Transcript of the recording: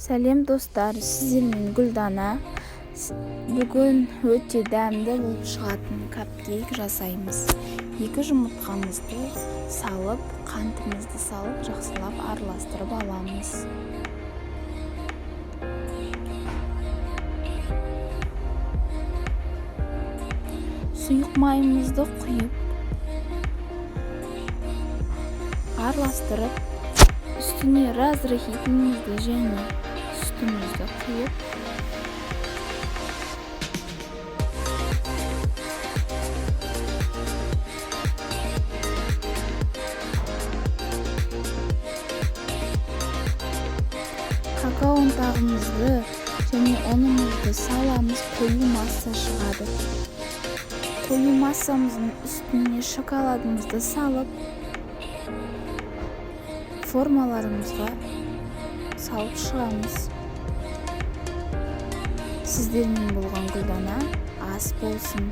Сәлем достар, сіздермен Гүлдана. Бүгін өте дәмді болып шығатын капкейк жасаймыз. 2 жұмыртқамызды салып, қантымызды салып, жақсылап араластырып аламыз. Сұйық майымызды құйып, араластырып, үстіне разрыхитымызды және сүтімізді құйып, какао ұнтағымызды және ұнымызды саламыз, қою масса шығады. Қою массамыздың үстіне шоколадымызды салып, формаларымызға салып шығамыз. Сіздермен болған Гүлдана ас болсын.